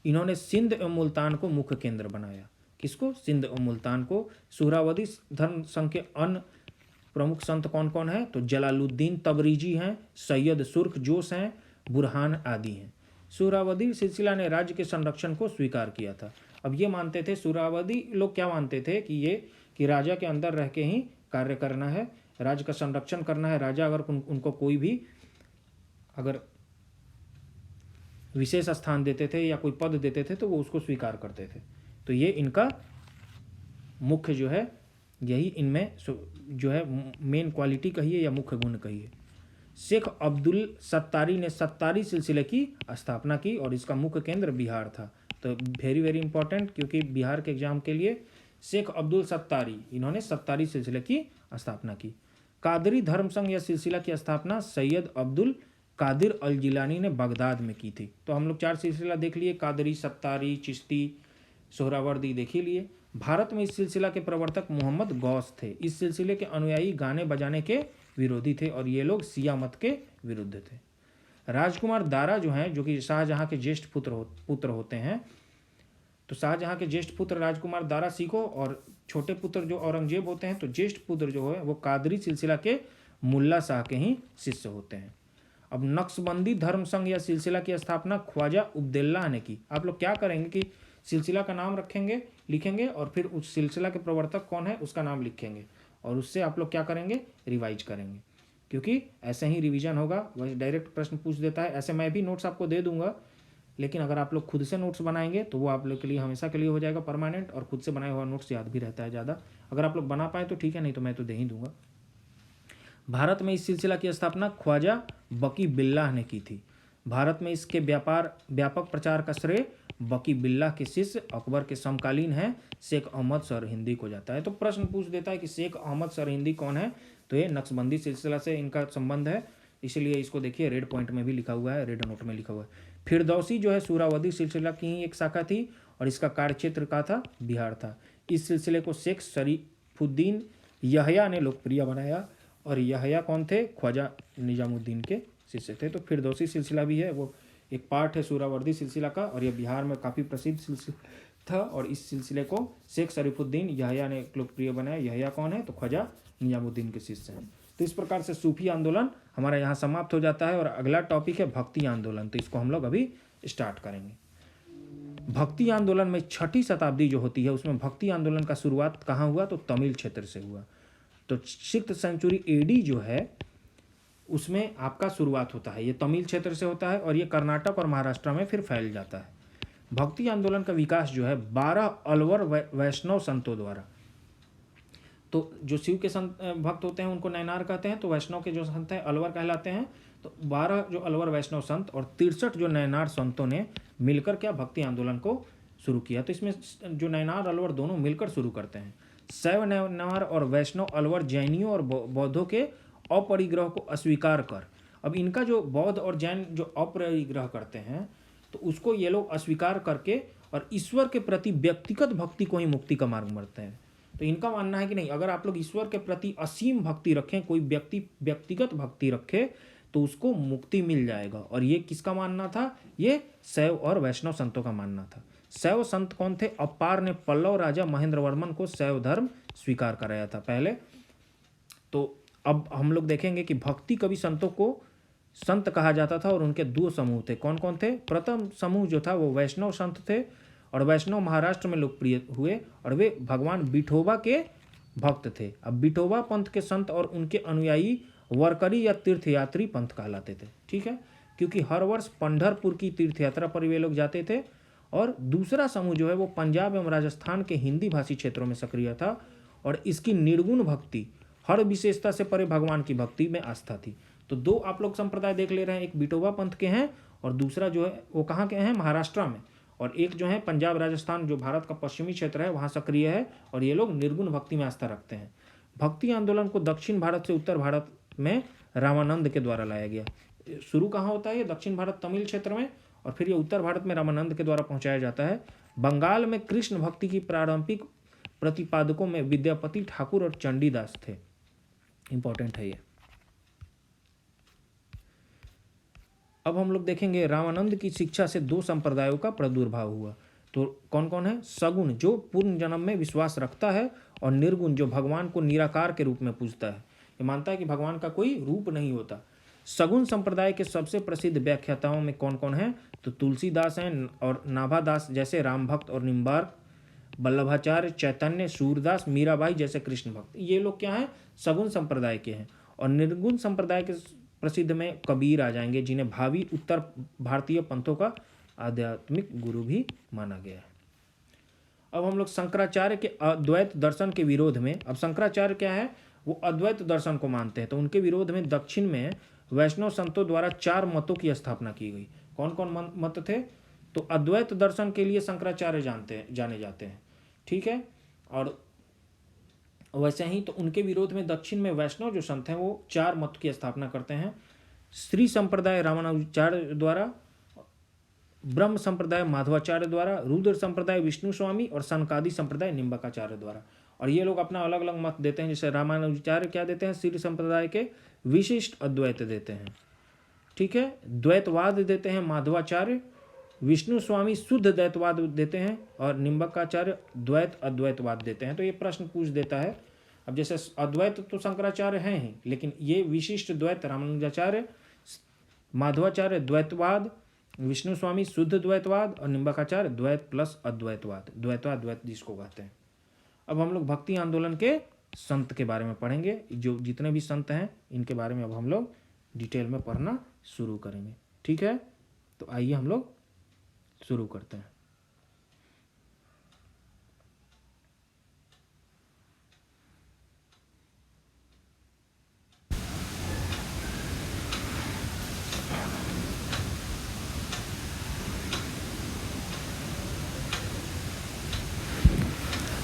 इन्होंने सिंध एवं मुल्तान को मुख्य केंद्र बनाया। किसको? सिंध एवं मुल्तान को। सुहरावर्दी धर्म संघ के अन्य प्रमुख संत कौन कौन है? तो जलालुद्दीन तबरीजी हैं, सैयद सुर्ख जोश हैं, बुरहान आदि हैं। सुहरावर्दी सिलसिला ने राज्य के संरक्षण को स्वीकार किया था। अब ये मानते थे, सुहरावर्दी लोग क्या मानते थे कि राजा के अंदर रह के ही कार्य करना है, राज्य का संरक्षण करना है। राजा अगर उनको कोई भी अगर विशेष स्थान देते थे या कोई पद देते थे तो वो उसको स्वीकार करते थे। तो ये इनका मुख्य जो है, यही इनमें जो है मेन क्वालिटी कहिए या मुख्य गुण कहिए। शेख अब्दुल सत्तारी ने सत्तारी सिलसिले की स्थापना की, और इसका मुख्य केंद्र बिहार था। तो वेरी वेरी इंपॉर्टेंट, क्योंकि बिहार के एग्जाम के लिए शेख अब्दुल सत्तारी, इन्होंने सत्तारी सिलसिले की स्थापना की। कादरी धर्म संघ या सिलसिला की स्थापना सैयद अब्दुल कादिर अल जिलानी ने बगदाद में की थी। तो हम लोग 4 सिलसिला देख लिए, कादरी, सत्तारी, चिश्ती, सोहरावर्दी देख ही लिए। भारत में इस सिलसिला के प्रवर्तक मोहम्मद गौस थे। इस सिलसिले के अनुयायी गाने बजाने के विरोधी थे, और ये लोग शिया मत के विरुद्ध थे। राजकुमार दारा जो हैं, जो कि शाहजहां के ज्येष्ठ पुत्र होते हैं, तो शाहजहाँ के ज्येष्ठ पुत्र राजकुमार दारा सिकोह और छोटे पुत्र जो औरंगजेब होते हैं, तो ज्येष्ठ पुत्र जो है वो कादरी सिलसिला के मुल्ला शाह के ही शिष्य होते हैं। अब नक्शबंदी धर्म संघ या सिलसिला की स्थापना ख्वाजा उब्दुल्लाह ने की। आप लोग क्या करेंगे कि सिलसिला का नाम रखेंगे, लिखेंगे, और फिर उस सिलसिला के प्रवर्तक कौन है उसका नाम लिखेंगे, और उससे आप लोग क्या करेंगे, रिवाइज करेंगे, क्योंकि ऐसे ही रिवीजन होगा। वही डायरेक्ट प्रश्न पूछ देता है। ऐसे मैं भी नोट्स आपको दे दूंगा, लेकिन अगर आप लोग खुद से नोट्स बनाएंगे तो वो आप लोग के लिए हमेशा के लिए हो जाएगा परमानेंट, और खुद से बनाया हुआ नोट्स याद भी रहता है ज़्यादा। अगर आप लोग बना पाए तो ठीक है, नहीं तो मैं तो दे ही दूंगा। भारत में इस सिलसिला की स्थापना ख्वाजा बकी बिल्लाह ने की थी। भारत में इसके व्यापक प्रचार का श्रेय बकी बिल्लाह के शिष्य अकबर के समकालीन हैं शेख अहमद सरहिंदी को जाता है। तो प्रश्न पूछ देता है कि शेख अहमद सरहिंदी कौन है, तो ये नक्शबंदी सिलसिला से इनका संबंध है, इसलिए इसको देखिए रेड पॉइंट में भी लिखा हुआ है, रेड नोट में लिखा हुआ है। फिरदौसी जो है सुहरावर्दी सिलसिला की ही एक शाखा थी, और इसका कार्यक्षेत्र का था बिहार था। इस सिलसिले को शेख शरीफुद्दीन यहया ने लोकप्रिय बनाया, और यहया कौन थे, ख्वाजा निजामुद्दीन के शिष्य थे। तो फिरदौसी सिलसिला भी है, वो एक पार्ट है सुहरावर्दी सिलसिला का, और यह बिहार में काफ़ी प्रसिद्ध सिलसिला था, और इस सिलसिले को शेख शरीफुद्दीन यहया ने लोकप्रिय बनाया। यहया कौन है, तो ख्वाजा निजामुद्दीन के शिष्य हैं। तो इस प्रकार से सूफी आंदोलन हमारा यहाँ समाप्त हो जाता है, और अगला टॉपिक है भक्ति आंदोलन। तो इसको हम लोग अभी स्टार्ट करेंगे। भक्ति आंदोलन में 6ठी शताब्दी जो होती है उसमें भक्ति आंदोलन का शुरुआत कहाँ हुआ, तो तमिल क्षेत्र से हुआ। तो 6th सेंचुरी एडी जो है उसमें आपका शुरुआत होता है, ये तमिल क्षेत्र से होता है, और ये कर्नाटक और महाराष्ट्र में फिर फैल जाता है। भक्ति आंदोलन का विकास जो है 12 अलवर वैष्णव संतों द्वारा। तो जो शिव के संत भक्त होते हैं उनको नैनार कहते हैं, तो वैष्णव के जो संत हैं अलवर कहलाते हैं। तो 12 जो अलवर वैष्णव संत और 63 जो नैनार संतों ने मिलकर क्या भक्ति आंदोलन को शुरू किया। तो इसमें जो नैनार अलवर दोनों मिलकर शुरू करते हैं। शैव नैनार और वैष्णव अलवर जैनियों और बौद्धों के अपरिग्रह को अस्वीकार कर, अब इनका जो बौद्ध और जैन जो अपरिग्रह करते हैं तो उसको ये लोग अस्वीकार करके और ईश्वर के प्रति व्यक्तिगत भक्ति को ही मुक्ति का मार्ग मानते हैं। तो इनका मानना है कि नहीं, अगर आप लोग ईश्वर के प्रति असीम भक्ति रखें, कोई व्यक्तिगत भक्ति रखे तो उसको मुक्ति मिल जाएगा। और ये किसका मानना था, ये शैव और वैष्णव संतों का मानना था। शैव संत कौन थे, अपार ने पल्लव राजा महेंद्र वर्मन को शैव धर्म स्वीकार कराया था पहले। तो अब हम लोग देखेंगे कि भक्ति कवि संतों को संत कहा जाता था, और उनके 2 समूह थे। कौन कौन थे, प्रथम समूह जो था वो वैष्णव संत थे, और वैष्णव महाराष्ट्र में लोकप्रिय हुए, और वे भगवान विठोबा के भक्त थे। अब विठोबा पंथ के संत और उनके अनुयायी वरकरी या तीर्थयात्री पंथ कहलाते थे, ठीक है, क्योंकि हर वर्ष पंढरपुर की तीर्थयात्रा पर वे लोग जाते थे। और दूसरा समूह जो है वो पंजाब एवं राजस्थान के हिंदी भाषी क्षेत्रों में सक्रिय था, और इसकी निर्गुण भक्ति, हर विशेषता से परे भगवान की भक्ति में आस्था थी। तो 2 आप लोग संप्रदाय देख ले रहे हैं, एक विठोबा पंथ के हैं और दूसरा जो है वो कहाँ के हैं, महाराष्ट्र में, और एक जो है पंजाब राजस्थान जो भारत का पश्चिमी क्षेत्र है वहाँ सक्रिय है, और ये लोग निर्गुण भक्ति में आस्था रखते हैं। भक्ति आंदोलन को दक्षिण भारत से उत्तर भारत में रामानंद के द्वारा लाया गया। शुरू कहाँ होता है, ये दक्षिण भारत तमिल क्षेत्र में, और फिर ये उत्तर भारत में रामानंद के द्वारा पहुँचाया जाता है। बंगाल में कृष्ण भक्ति की प्रारंभिक प्रतिपादकों में विद्यापति ठाकुर और चंडीदास थे। इंपॉर्टेंट है ये। अब हम लोग देखेंगे रामानंद की शिक्षा से 2 संप्रदायों का प्रादुर्भाव हुआ। तो कौन कौन है, सगुण जो पूर्ण जन्म में विश्वास रखता है, और निर्गुण जो भगवान को निराकार के रूप में पूजता है, ये मानता है कि भगवान का कोई रूप नहीं होता। सगुण संप्रदाय के सबसे प्रसिद्ध व्याख्याताओं में कौन कौन है, तो तुलसीदास हैं, और नाभादास जैसे राम भक्त और निम्बार्क, वल्लभाचार्य, चैतन्य, सूरदास, मीराबाई जैसे कृष्ण भक्त, ये लोग क्या हैं, सगुण संप्रदाय के हैं। और निर्गुण संप्रदाय के प्रसिद्ध में कबीर आ जाएंगे, जिन्हें भावी उत्तर भारतीय पंथों का आध्यात्मिक गुरु भी माना गया है। अब हम लोग शंकराचार्य के अद्वैत दर्शन के विरोध में, अब शंकराचार्य क्या है, वो अद्वैत दर्शन को मानते हैं, तो उनके विरोध में दक्षिण में वैष्णव संतों द्वारा 4 मतों की स्थापना की गई। कौन कौन मत थे, तो अद्वैत दर्शन के लिए शंकराचार्य जाने जाते हैं, ठीक है। और वैसे ही तो उनके विरोध में दक्षिण में वैष्णव जो संत हैं वो 4 मत की स्थापना करते हैं। श्री संप्रदाय रामानुजाचार्य द्वारा, ब्रह्म संप्रदाय माधवाचार्य द्वारा, रुद्र संप्रदाय विष्णु स्वामी, और सनकादि संप्रदाय निम्बकाचार्य द्वारा। और ये लोग अपना अलग अलग मत देते हैं। जैसे रामानुजाचार्य क्या देते हैं, श्री संप्रदाय के विशिष्ट अद्वैत देते हैं, ठीक है। द्वैतवाद देते हैं माधवाचार्य, विष्णु स्वामी शुद्ध द्वैतवाद देते हैं और निम्बकाचार्य द्वैत अद्वैतवाद देते हैं। तो ये प्रश्न पूछ देता है। अब जैसे अद्वैत तो शंकराचार्य हैं ही, लेकिन ये विशिष्ट द्वैत रामानुजाचार्य, माधवाचार्य द्वैतवाद, विष्णु स्वामी शुद्ध द्वैतवाद और निम्बकाचार्य द्वैत प्लस अद्वैतवाद, द्वैत जिसको कहते हैं। अब हम लोग भक्ति आंदोलन के संत के बारे में पढ़ेंगे। जो जितने भी संत हैं इनके बारे में अब हम लोग डिटेल में पढ़ना शुरू करेंगे। ठीक है, तो आइए हम लोग शुरू करते हैं।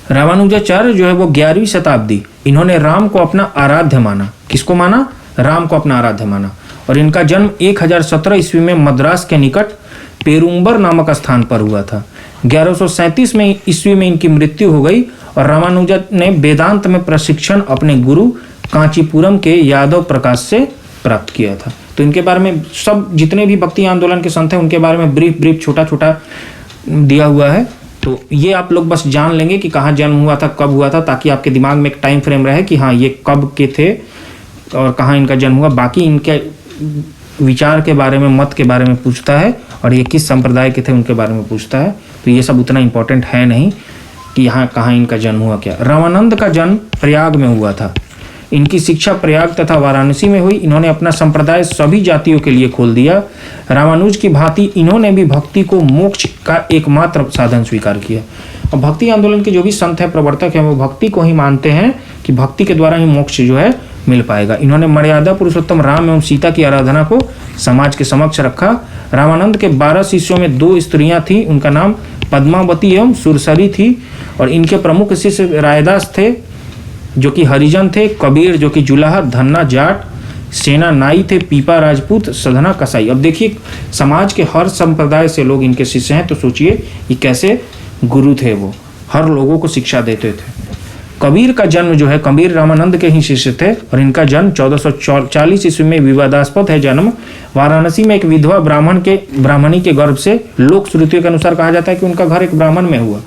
रामानुजाचार्य जो है वो 11वीं शताब्दी, इन्होंने राम को अपना आराध्य माना। किसको माना? राम को अपना आराध्य माना। और इनका जन्म 1017 ईस्वी में मद्रास के निकट पेरुम्बर नामक स्थान पर हुआ था। 1137 में ईस्वी में इनकी मृत्यु हो गई और रामानुजा ने वेदांत में प्रशिक्षण अपने गुरु कांचीपुरम के यादव प्रकाश से प्राप्त किया था। तो इनके बारे में सब जितने भी भक्ति आंदोलन के संत हैं उनके बारे में ब्रीफ छोटा छोटा दिया हुआ है। तो ये आप लोग बस जान लेंगे कि कहाँ जन्म हुआ था, कब हुआ था, ताकि आपके दिमाग में एक टाइम फ्रेम रहे कि हाँ ये कब के थे और कहाँ इनका जन्म हुआ। बाकी इनके विचार के बारे में, मत के बारे में पूछता है और ये किस संप्रदाय के थे उनके बारे में पूछता है। तो ये सब उतना इम्पोर्टेंट है नहीं कि यहाँ कहाँ इनका जन्म हुआ। क्या रामानंद का जन्म प्रयाग में हुआ था। इनकी शिक्षा प्रयाग तथा वाराणसी में हुई। इन्होंने अपना संप्रदाय सभी जातियों के लिए खोल दिया। रामानुज की भांति इन्होंने भी भक्ति को मोक्ष का एकमात्र साधन स्वीकार किया। और भक्ति आंदोलन के जो भी संत हैं, प्रवर्तक हैं, वो भक्ति को ही मानते हैं कि भक्ति के द्वारा ही मोक्ष जो है मिल पाएगा। इन्होंने मर्यादा पुरुषोत्तम राम एवं सीता की आराधना को समाज के समक्ष रखा। रामानंद के 12 शिष्यों में 2 स्त्रियां थीं। उनका नाम पद्मावती एवं सुरसरी थी। और इनके प्रमुख शिष्य रायदास थे जो कि हरिजन थे, कबीर जो कि जुलाहा, धन्ना जाट, सेना नाई थे, पीपा राजपूत, सधना कसाई। अब देखिए समाज के हर संप्रदाय से लोग इनके शिष्य हैं। तो सोचिए कि कैसे गुरु थे वो, हर लोगों को शिक्षा देते थे। कबीर का जन्म जो है, कबीर रामानंद के ही शिष्य थे और इनका जन्म 1440 ईस्वी में विवादास्पद है जन्म। वाराणसी में एक विधवा ब्राह्मणी के गर्भ से लोक श्रुतियों के अनुसार कहा जाता है कि उनका घर एक ब्राह्मण में हुआ।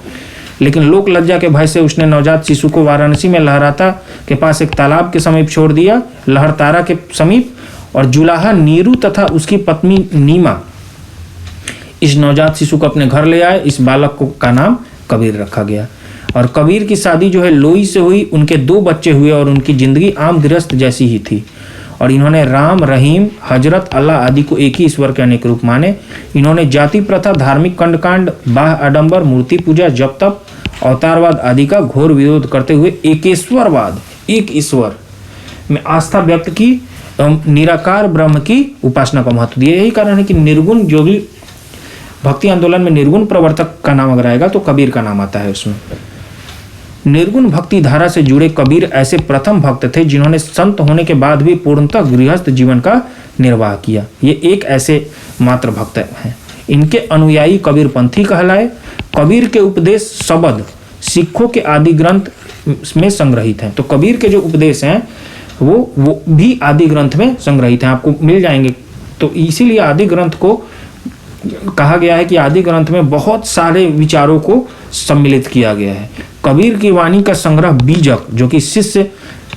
लेकिन लोक लज्जा के भय से उसने नवजात शिशु को वाराणसी में लहराता के पास एक तालाब के समीप छोड़ दिया, लहरतारा के समीप। और जुलाहा नीरू तथा उसकी पत्नी नीमा इस नवजात शिशु को अपने घर ले आए। इस बालक को का नाम कबीर रखा गया। और कबीर की शादी जो है लोई से हुई। उनके 2 बच्चे हुए और उनकी जिंदगी आम गृहस्थ जैसी ही थी। और इन्होंने राम, रहीम, हजरत, अल्लाह आदि को एक ही ईश्वर के अनेक रूप माने। इन्होंने जाति प्रथा, धार्मिक कंडकांड, बाह आडंबर, मूर्ति पूजा, जप तप, अवतारवाद आदि का घोर विरोध करते हुए एकेश्वरवाद, एक ईश्वर में आस्था व्यक्त की एवं निराकार ब्रह्म की उपासना का महत्व दिया। यही कारण है कि निर्गुण, जो भी भक्ति आंदोलन में निर्गुण प्रवर्तक का नाम अगर आएगा तो कबीर का नाम आता है उसमें। निर्गुण भक्ति धारा से जुड़े कबीर ऐसे प्रथम भक्त थे जिन्होंने संत होने के बाद भी पूर्णतः गृहस्थ जीवन का निर्वाह किया। ये एक ऐसे मात्र भक्त हैं। इनके अनुयायी कबीरपंथी कहलाए। कबीर के उपदेश शब्द सिखों के आदि ग्रंथ में संग्रहित हैं। तो कबीर के जो उपदेश हैं वो भी आदि ग्रंथ में संग्रहित हैं, आपको मिल जाएंगे। तो इसीलिए आदि ग्रंथ को कहा गया है कि आदि ग्रंथ में बहुत सारे विचारों को सम्मिलित किया गया है। कबीर की वाणी का संग्रह बीजक, जो कि शिष्य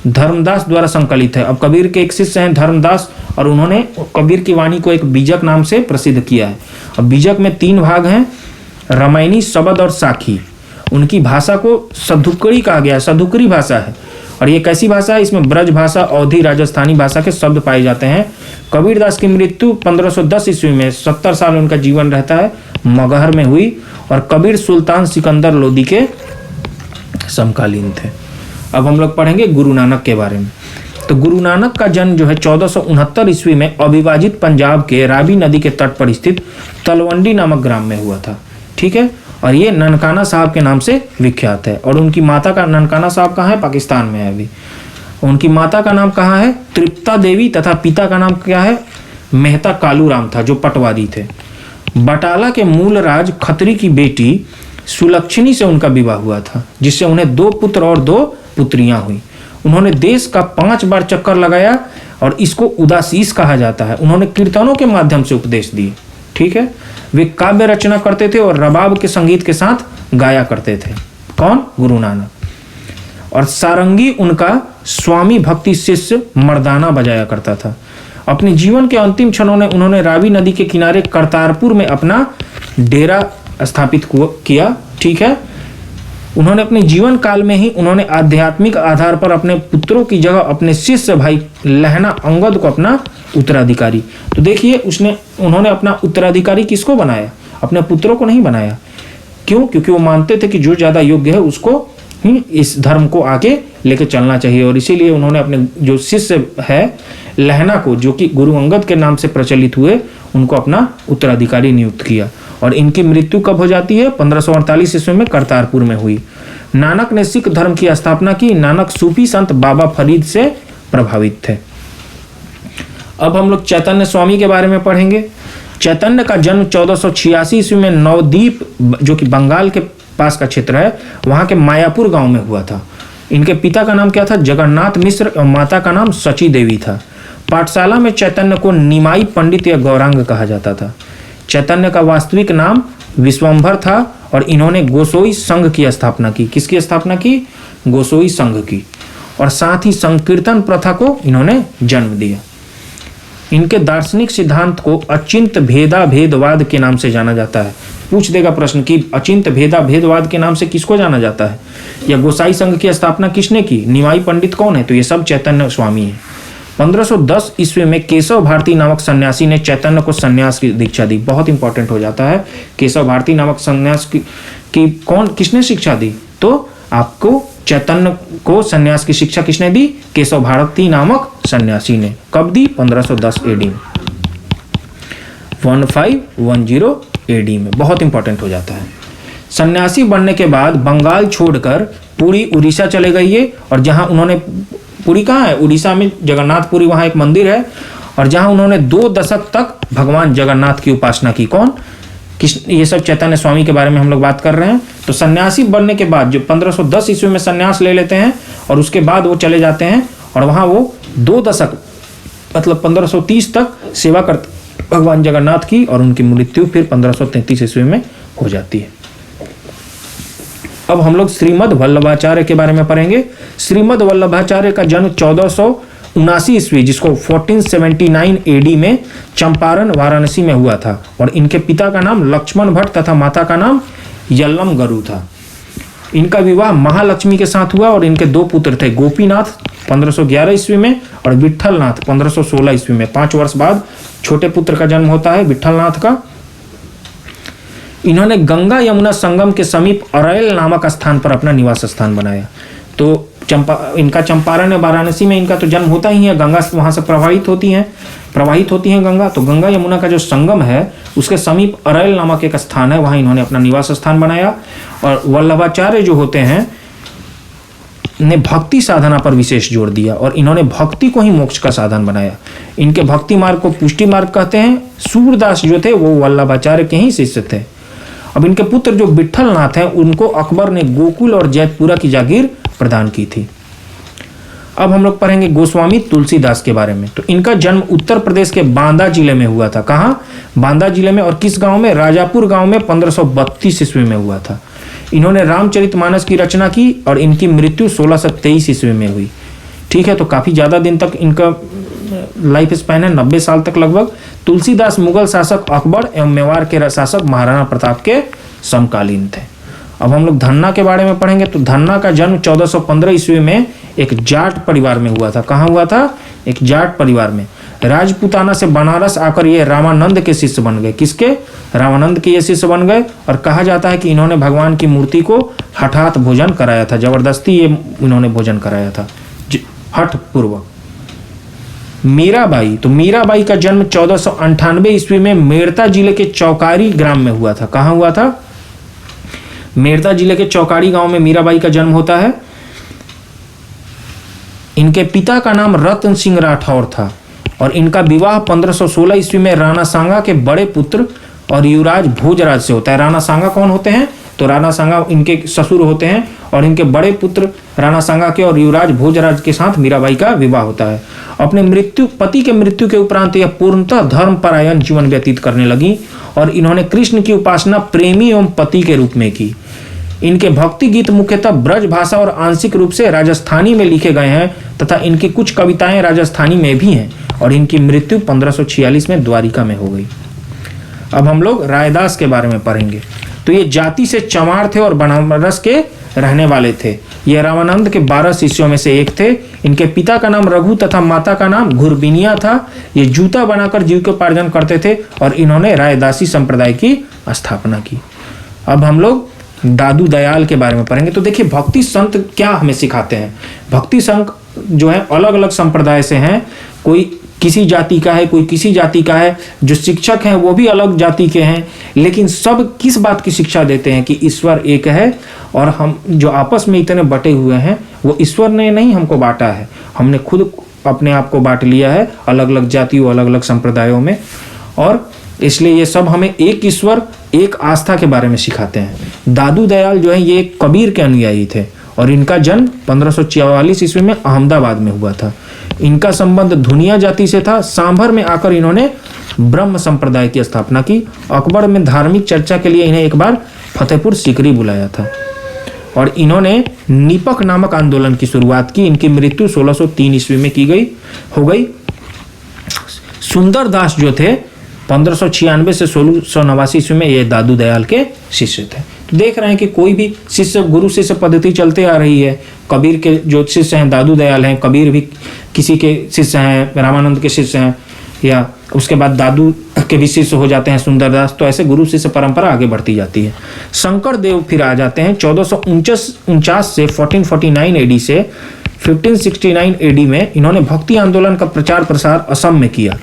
धर्मदास द्वारा संकलित है। अब कबीर के एक शिष्य हैं धर्मदास और उन्होंने कबीर की वाणी को एक बीजक नाम से प्रसिद्ध किया है। अब बीजक में 3 भाग हैं, रामायणी, शबद और साखी। उनकी भाषा को सधुकड़ी कहा गया है, सधुकड़ी भाषा है। और ये कैसी भाषा है? इसमें ब्रज भाषा, अवधी, राजस्थानी भाषा के शब्द पाए जाते हैं। कबीरदास की मृत्यु 1510 ईस्वी में 70 साल उनका जीवन रहता है मगहर में हुई। और कबीर सुल्तान सिकंदर लोदी के समकालीन थे। अब हम लोग पढ़ेंगे गुरु नानक के बारे में। तो गुरु नानक का जन्म जो है 1469 ईस्वी में अविभाजित पंजाब के रावी नदी के तट पर स्थित तलवंडी नामक ग्राम में हुआ था। ठीक है, और ये ननकाना साहब के नाम से विख्यात है। और उनकी माता का, ननकाना साहब कहाँ है? पाकिस्तान में है अभी। उनकी माता का नाम कहाँ है? तृप्ता देवी। तथा पिता का नाम क्या है? मेहता कालू राम था, जो पटवारी थे। बटाला के मूल राज खत्री की बेटी सुलक्षणी से उनका विवाह हुआ था, जिससे उन्हें 2 पुत्र और 2 पुत्रियां हुई। उन्होंने देश का 5 बार चक्कर लगाया और इसको उदासीस कहा जाता है। उन्होंने कीर्तनों के माध्यम से उपदेश दिए। ठीक है। वे काव्य रचना करते थे और रबाब के संगीत के साथ गाया करते थे। कौन? गुरु नानक। और सारंगी उनका स्वामी भक्ति शिष्य मर्दाना बजाया करता था। अपने जीवन के अंतिम क्षणों में उन्होंने रावी नदी के किनारे करतारपुर में अपना डेरा स्थापित किया। ठीक है। उन्होंने अपने जीवन काल में ही उन्होंने आध्यात्मिक आधार पर अपने पुत्रों की जगह अपने शिष्य भाई लहना अंगद को अपना उत्तराधिकारी, तो देखिए उन्होंने अपना उत्तराधिकारी किसको बनाया? अपने पुत्रों को नहीं बनाया। क्यों? क्योंकि वो मानते थे कि जो ज्यादा योग्य है उसको ही इस धर्म को आगे लेके चलना चाहिए, और इसीलिए उन्होंने अपने जो शिष्य है लहना को, जो कि गुरु अंगद के नाम से प्रचलित हुए, उनको अपना उत्तराधिकारी नियुक्त किया। और इनकी मृत्यु कब हो जाती है? 1548 ईस्वी में करतारपुर में हुई। नानक ने सिख धर्म की स्थापना की। नानक सूफी संत बाबा फरीद से प्रभावित थे। अब हम लोग चैतन्य स्वामी के बारे में पढ़ेंगे। चैतन्य का जन्म 1486 ईस्वी में नवद्वीप, जो कि बंगाल के पास का क्षेत्र है, वहां के मायापुर गांव में हुआ था। इनके पिता का नाम क्या था? जगन्नाथ मिश्र, और माता का नाम सची देवी था। पाठशाला में चैतन्य को निमाई पंडित या गौरांग कहा जाता था। चैतन्य का वास्तविक नाम विश्वंभर था और इन्होंने गोसोई संघ की स्थापना की। किसकी स्थापना की? गोसोई संघ की। और साथ ही संकीर्तन प्रथा को इन्होंने जन्म दिया। इनके दार्शनिक सिद्धांत को अचिंत भेदा भेदवाद के नाम से जाना जाता है। पूछ देगा प्रश्न कि अचिंत भेदा भेदवाद के नाम से किसको जाना जाता है, या गोसाई संघ की स्थापना किसने की? निमाई पंडित कौन है? तो ये सब चैतन्य स्वामी है। 1510 ईस्वी में केशव भारती नामक सन्यासी ने चैतन्य को सन्यास की दीक्षा दी। बहुत इंपॉर्टेंट हो जाता है। केशव भारती नामक सन्यास की किसने शिक्षा दी? तो आपको चैतन्य को सन्यास की शिक्षा किसने दी? केशव भारती नामक सन्यासी ने। कब दी? 1510 एडी में, 1510 एडी में। बहुत इंपॉर्टेंट हो जाता है। सन्यासी बनने के बाद बंगाल छोड़कर पुरी उड़ीसा चले गए ये, और जहां उन्होंने, पुरी कहाँ है? उड़ीसा में जगन्नाथपुरी, वहां एक मंदिर है, और जहां उन्होंने 2 दशक तक भगवान जगन्नाथ की उपासना की। कौन? ये सब चैतन्य स्वामी के बारे में हम लोग बात कर रहे हैं। तो सन्यासी बनने के बाद जो 1510 ईस्वी में सन्यास ले लेते हैं, और उसके बाद वो चले जाते हैं और वहां वो 2 दशक मतलब 1530 तक सेवा करते भगवान जगन्नाथ की, और उनकी मृत्यु फिर 1533 ईस्वी में हो जाती है। अब हम लोग श्रीमद वल्लभाचार्य के बारे में पढ़ेंगे। श्रीमद वल्लभाचार्य का जन्म 1479 ईस्वी, जिसको 1479 एडी में चंपारण वाराणसी में हुआ था, और इनके पिता का नाम लक्ष्मण भट्ट तथा माता का नाम यल्लम गरु था। इनका विवाह महालक्ष्मी के साथ हुआ और इनके 2 पुत्र थे, गोपीनाथ 1511 ईस्वी में और विट्ठलनाथ 1516 ईस्वी में। 5 वर्ष बाद छोटे पुत्र का जन्म होता है विट्ठलनाथ का। इन्होंने गंगा यमुना संगम के समीप अरैल नामक स्थान पर अपना निवास स्थान बनाया। तो इनका चंपारण वाराणसी में इनका तो जन्म होता ही है। गंगा वहां से प्रवाहित होती हैं गंगा। तो गंगा यमुना का जो संगम है उसके समीप अरैल नामक एक स्थान है, वहां इन्होंने अपना निवास स्थान बनाया। और वल्लभाचार्य जो होते हैं ने भक्ति साधना पर विशेष जोर दिया, और इन्होंने भक्ति को ही मोक्ष का साधन बनाया। इनके भक्ति मार्ग को पुष्टि मार्ग कहते हैं। सूरदास जो थे वो वल्लभाचार्य के ही शिष्य थे। अब इनके पुत्र जो विट्ठलनाथ हैं, उनको अकबर ने गोकुल और जैतपुरा की जागीर प्रदान की थी। अब हम लोग पढ़ेंगे गोस्वामी तुलसीदास के बारे में। तो इनका जन्म उत्तर प्रदेश के बांदा जिले में हुआ था। कहाँ? बांदा जिले में। और किस गांव में? राजापुर गांव में 1532 ईस्वी में हुआ था। इन्होंने रामचरितमानस की रचना की और इनकी मृत्यु 1623 ईस्वी में हुई। ठीक है, तो काफी ज्यादा दिन तक इनका लाइफ स्पैन है, 90 साल तक लगभग। तुलसीदास मुगल शासक अकबर एवं मेवाड़ के शासक महाराणा प्रताप के समकालीन थे। अब हम लोग धन्ना के बारे में पढ़ेंगे। तो धन्ना का जन्म 1415 ईस्वी में एक जाट परिवार में हुआ था। कहाँ हुआ था? एक जाट परिवार में। राजपूताना से बनारस आकर ये रामानंद के शिष्य बन गए। किसके? रामानंद के ये शिष्य बन गए। और कहा जाता है कि इन्होंने भगवान की मूर्ति को हठात भोजन कराया था, जबरदस्ती ये इन्होंने भोजन कराया था, हठ पूर्वक। मीराबाई, तो मीराबाई का जन्म 1498 ईस्वी में मेड़ता जिले के चौकारी ग्राम में हुआ था। कहाँ हुआ था? मेड़ता जिले के चौकारी गांव में मीराबाई का जन्म होता है। इनके पिता का नाम रतन सिंह राठौर था और इनका विवाह 1516 ईस्वी में राणा सांगा के बड़े पुत्र और युवराज भोजराज से होता है। राणा सांगा कौन होते हैं? तो राणा सांगा इनके ससुर होते हैं और इनके बड़े पुत्र राणा सांगा के और युवराज भोजराज के साथ मीराबाई का विवाह होता है। अपने पति के मृत्यु के उपरांत यह पूर्णतः धर्मपरायण जीवन व्यतीत करने लगी और इन्होंने कृष्ण की उपासना प्रेमी एवं पति के रूप में की। इनके भक्ति गीत मुख्यतः ब्रज भाषा और आंशिक रूप से राजस्थानी में लिखे गए हैं तथा इनकी कुछ कविताएं राजस्थानी में भी हैं और इनकी मृत्यु 1546 में द्वारिका में हो गई। अब हम लोग रायदास के बारे में पढ़ेंगे। तो ये जाति से चमार थे और बनारस के रहने वाले थे। ये रामानंद के 12 शिष्यों में से एक थे। इनके पिता का नाम रघु तथा माता का नाम घुरबिनिया था। ये जूता बनाकर जीविकोपार्जन करते थे और इन्होंने रायदासी संप्रदाय की स्थापना की। अब हम लोग दादू दयाल के बारे में पढ़ेंगे। तो देखिए भक्ति संत क्या हमें सिखाते हैं। भक्ति संत जो है अलग अलग संप्रदाय से हैं, कोई किसी जाति का है, कोई किसी जाति का है। जो शिक्षक हैं वो भी अलग जाति के हैं, लेकिन सब किस बात की शिक्षा देते हैं कि ईश्वर एक है और हम जो आपस में इतने बटे हुए हैं वो ईश्वर ने नहीं हमको बांटा है, हमने खुद अपने आप को बांट लिया है अलग अलग जातियों अलग अलग संप्रदायों में। और इसलिए ये सब हमें एक ईश्वर एक आस्था के बारे में सिखाते हैं। दादू दयाल जो है ये कबीर के अनुयायी थे और इनका जन्म 1544 ईस्वी में अहमदाबाद में हुआ था। इनका संबंध धुनिया जाति से था। सांभर में आकर इन्होंने ब्रह्म संप्रदाय की स्थापना की। अकबर में धार्मिक चर्चा के लिए इन्हें एक बार फतेहपुर सीकरी बुलाया था और इन्होंने नीपक नामक आंदोलन की शुरुआत की। इनकी मृत्यु 1603 ईस्वी में हो गई। सुंदर दास जो थे 1596 से 1689 ईस्वी में ये दादू दयाल के शिष्य थे। तो देख रहे हैं कि कोई भी शिष्य गुरु शिष्य पद्धति चलते आ रही है। कबीर के जो शिष्य हैं दादू दयाल हैं, कबीर भी किसी के शिष्य हैं, रामानंद के शिष्य हैं, या उसके बाद दादू के भी शिष्य हो जाते हैं सुंदरदास। तो ऐसे गुरु शिष्य परंपरा आगे बढ़ती जाती है। शंकर देव फिर आ जाते हैं 1449 से 1449 एडी से 1569 एडी में। इन्होंने भक्ति आंदोलन का प्रचार प्रसार असम में किया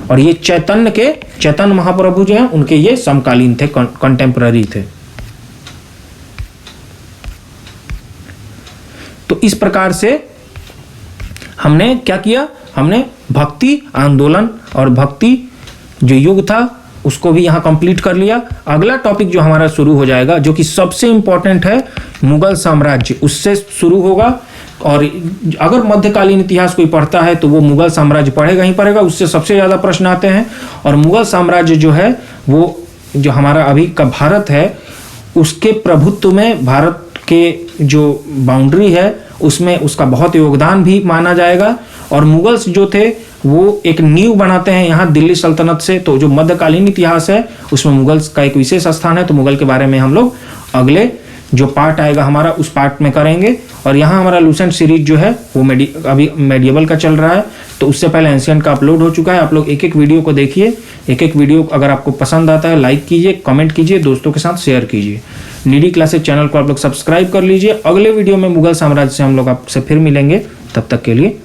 और ये चैतन्य महाप्रभु जो हैं उनके ये समकालीन थे, कंटेम्पररी थे। तो इस प्रकार से हमने क्या किया, हमने भक्ति आंदोलन और भक्ति जो युग था उसको भी यहां कंप्लीट कर लिया। अगला टॉपिक जो हमारा शुरू हो जाएगा जो कि सबसे इंपॉर्टेंट है, मुगल साम्राज्य, उससे शुरू होगा। और अगर मध्यकालीन इतिहास कोई पढ़ता है तो वो मुगल साम्राज्य पढ़ेगा ही पढ़ेगा, उससे सबसे ज़्यादा प्रश्न आते हैं। और मुगल साम्राज्य जो है वो जो हमारा अभी का भारत है उसके प्रभुत्व में, भारत के जो बाउंड्री है उसमें उसका बहुत योगदान भी माना जाएगा। और मुगल्स जो थे वो एक नींव बनाते हैं यहाँ दिल्ली सल्तनत से। तो जो मध्यकालीन इतिहास है उसमें मुगल्स का एक विशेष स्थान है। तो मुगल के बारे में हम लोग अगले जो पार्ट आएगा हमारा उस पार्ट में करेंगे। और यहाँ हमारा लूसेंट सीरीज जो है वो अभी मेडिएवल का चल रहा है, तो उससे पहले एंशिएंट का अपलोड हो चुका है। आप लोग एक एक वीडियो को देखिए, एक एक वीडियो अगर आपको पसंद आता है लाइक कीजिए, कमेंट कीजिए, दोस्तों के साथ शेयर कीजिए। नीडी क्लासेज चैनल को आप लोग सब्सक्राइब कर लीजिए। अगले वीडियो में मुगल साम्राज्य से हम लोग आपसे फिर मिलेंगे, तब तक के लिए